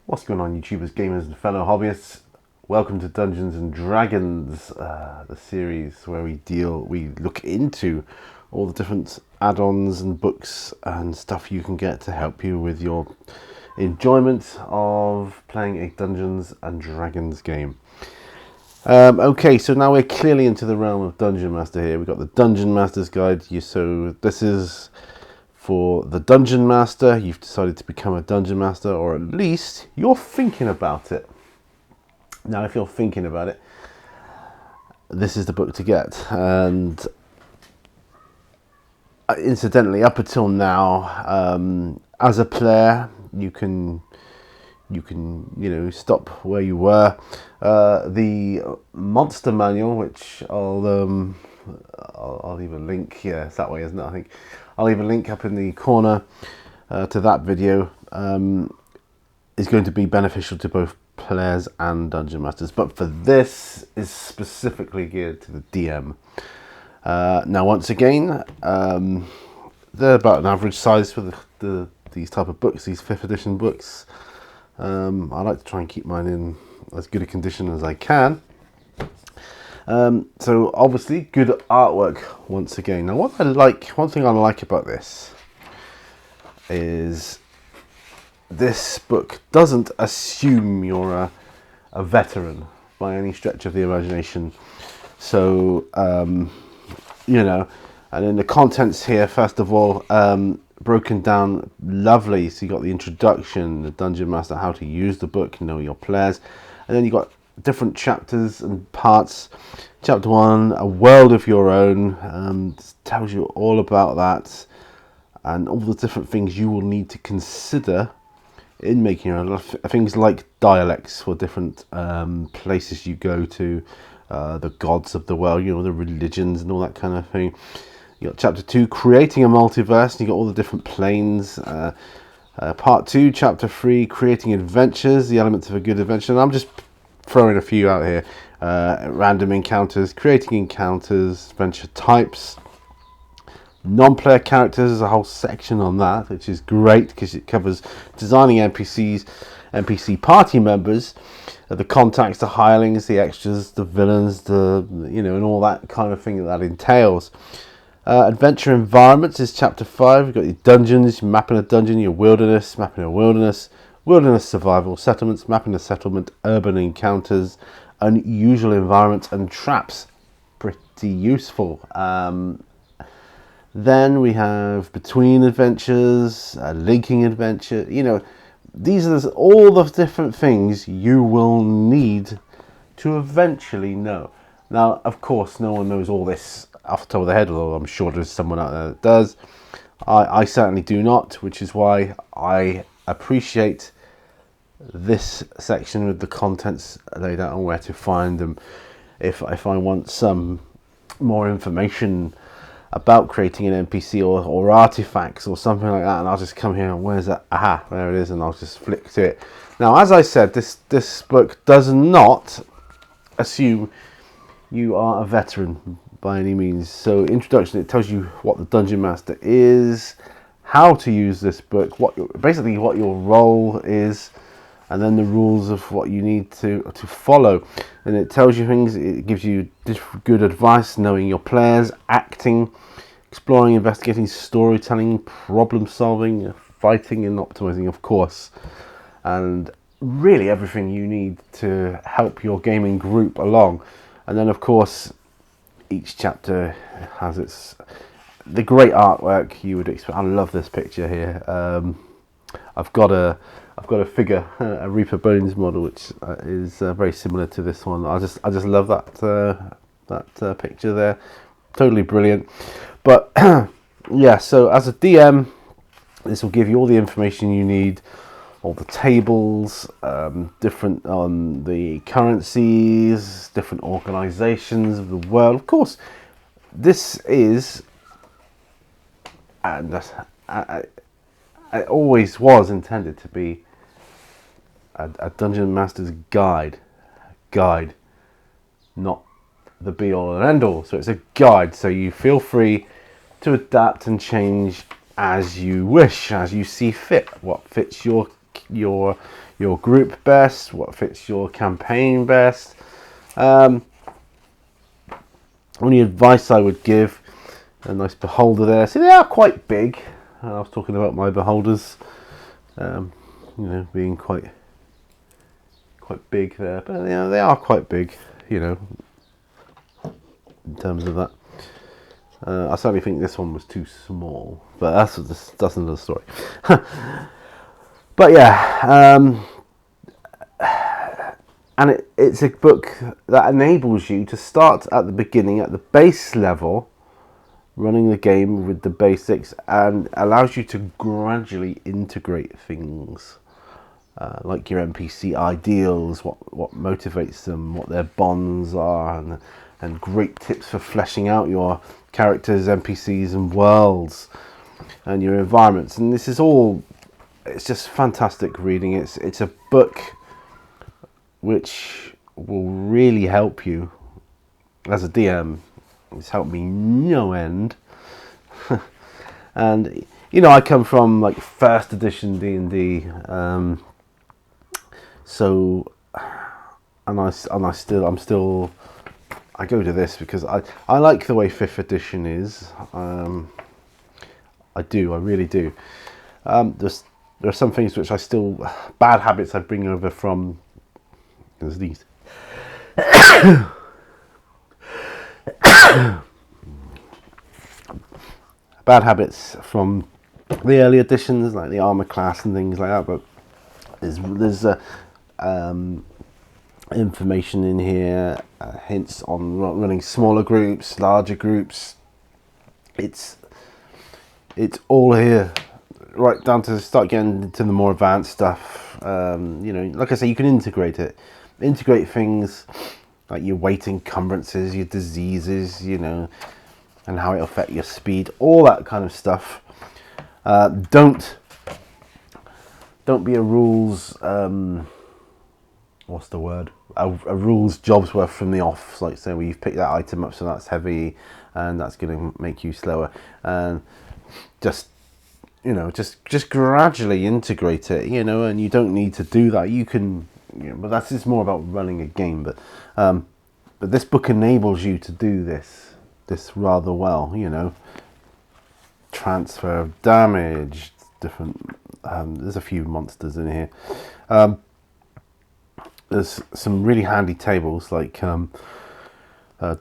What's going on, YouTubers, gamers, and fellow hobbyists? Welcome to Dungeons and Dragons, the series where we look into all the different add-ons and books and stuff you can get to help you with your enjoyment of playing a Dungeons and Dragons game. Okay, so now we're clearly into the realm of Dungeon Master here. We've got the Dungeon Master's Guide. So this is for the Dungeon Master. You've decided to become a Dungeon Master, or at least you're thinking about it. Now, if you're thinking about it, this is the book to get. And incidentally, up until now, as a player, you can stop where you were. The monster manual, which I'll leave a link. Yeah, it's that way, isn't it? I think I'll leave a link up in the corner to that video. Is going to be beneficial to both players and dungeon masters, but for this is specifically geared to the DM. Now, once again, they're about an average size for these type of books, these 5th edition books. I like to try and keep mine in as good a condition as I can. So obviously good artwork once again. Now, one thing I like about this is this book doesn't assume you're a veteran by any stretch of the imagination. So and in the contents here, first of all, broken down lovely. So you got the introduction, the Dungeon Master, how to use the book, know your players, and then you got different chapters and parts. Chapter 1, a world of your own, tells you all about that and all the different things you will need to consider in making your own. Things like dialects for different places you go to, the gods of the world, the religions and all that kind of thing. You got chapter 2, creating a multiverse, and you got all the different planes. Part 2, chapter 3, creating adventures, the elements of a good adventure. And I'm just throwing a few out here. Random encounters, creating encounters, adventure types, non-player characters. There's a whole section on that, which is great because it covers designing NPCs, NPC party members, the contacts, the hirelings, the extras, the villains, and all that kind of thing that entails. Adventure environments is chapter 5. You've got your dungeons, mapping a dungeon, your wilderness, mapping a wilderness, wilderness survival, settlements, mapping a settlement, urban encounters, unusual environments and traps. Pretty useful. Then we have between adventures, linking adventure. These are all the different things you will need to eventually know. Now, of course, no one knows all this off the top of their head, although I'm sure there's someone out there that does. I certainly do not, which is why I appreciate this section with the contents laid out on where to find them. If I want some more information about creating an NPC or artifacts or something like that, and I'll just come here and where's that? Aha, there it is, and I'll just flick to it. Now, as I said, this book does not assume you are a veteran by any means. So introduction, it tells you what the Dungeon Master is, how to use this book, basically what your role is, and then the rules of what you need to follow. And it tells you things, it gives you good advice, knowing your players, acting, exploring, investigating, storytelling, problem solving, fighting and optimizing, of course. And really everything you need to help your gaming group along. And then, of course, each chapter has the great artwork you would expect. I love this picture here. I've got a figure, a Reaper Bones model, which is very similar to this one. I just love that picture there. Totally brilliant. But yeah, so as a DM, this will give you all the information you need, all the tables, different on the currencies, different organizations of the world. Of course, this is, and it always was intended to be a Dungeon Master's guide, not the be all and end all. So it's a guide, so you feel free to adapt and change as you wish, as you see fit, what fits your your group best, what fits your campaign best. Only advice I would give, a nice beholder there. See, they are quite big. I was talking about my beholders, being quite big there, but they are quite big, in terms of that. I certainly think this one was too small, but that's another story. But yeah, and it's a book that enables you to start at the beginning, at the base level, running the game with the basics, and allows you to gradually integrate things like your NPC ideals, what motivates them, what their bonds are, and great tips for fleshing out your characters, NPCs, and worlds, and your environments. And this is all, it's just fantastic reading. It's a book which will really help you as a DM. It's helped me no end. And I come from like first edition D&D, so I'm still I go to this because I like the way 5th edition is. I really do. There are some things which bad habits I bring over from. There's these. Bad habits from the early editions, like the armor class and things like that. But there's information in here, hints on running smaller groups, larger groups. It's all here, right down to start getting into the more advanced stuff. Like I say, you can integrate things like your weight encumbrances, your diseases, and how it'll affect your speed, all that kind of stuff. Don't be a rules, what's the word? A rules jobs worth from the off. Like, say, you've picked that item up, so that's heavy, and that's going to make you slower. And just gradually integrate it, and you don't need to do that. You can, but that's just more about running a game. But this book enables you to do this rather well. Transfer of damage, different. There's a few monsters in here. There's some really handy tables like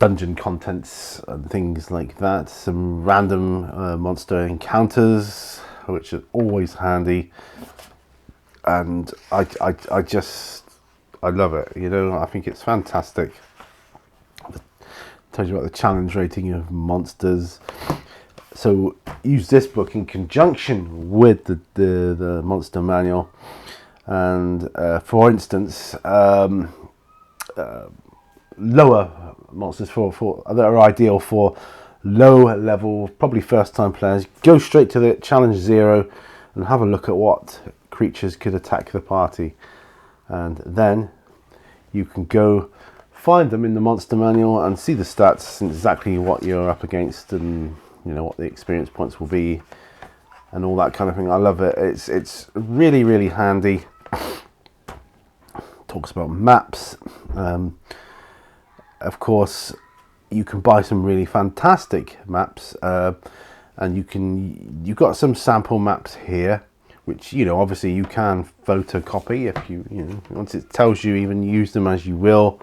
dungeon contents and things like that. Some random monster encounters, which are always handy. And I love it. I think it's fantastic. It tells you about the challenge rating of monsters. So use this book in conjunction with the monster manual. And for instance, lower monsters that are ideal for low level, probably first time players, go straight to the challenge 0 and have a look at what creatures could attack the party, and then you can go find them in the monster manual and see the stats and exactly what you're up against, and what the experience points will be and all that kind of thing. I love it. It's really, really handy. Talks about maps. Of course, you can buy some really fantastic maps, and you've got some sample maps here, which obviously you can photocopy if you once it tells you, even use them as you will.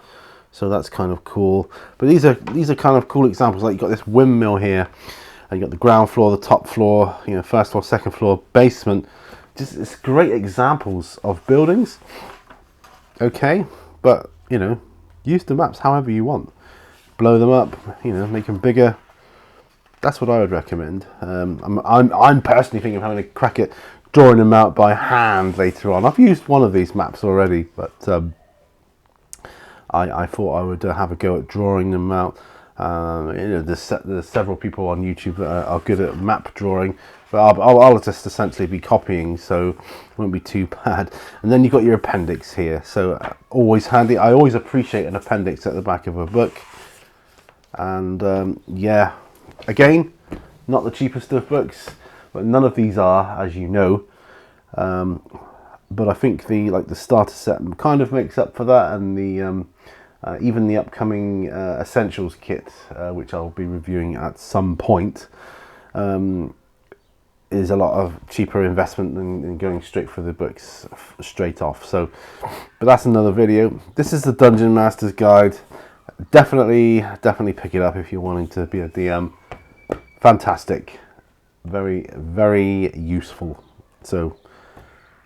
So that's kind of cool. But these are kind of cool examples. Like you've got this windmill here, and you've got the ground floor, the top floor, first floor, second floor, basement. Just it's great examples of buildings. Okay, but use the maps however you want. Blow them up, make them bigger. That's what I would recommend. I'm personally thinking of having a crack at drawing them out by hand later on. I've used one of these maps already, but I thought I would have a go at drawing them out. There's several people on YouTube that are good at map drawing, but I'll just essentially be copying, so it won't be too bad. And then you've got your appendix here, so always handy. I always appreciate an appendix at the back of a book. And yeah, again, not the cheapest of books, but none of these are, as you know. but I think the starter set kind of makes up for that, and the even the upcoming essentials kit, which I'll be reviewing at some point, is a lot of cheaper investment than going straight for the books straight off. So, but that's another video. This is the Dungeon Master's Guide. Definitely pick it up if you're wanting to be a DM. Fantastic, very useful. So,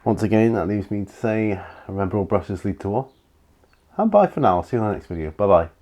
once again, that leaves me to say, remember, all brushes lead to war. And bye for now. I'll see you in the next video. Bye bye.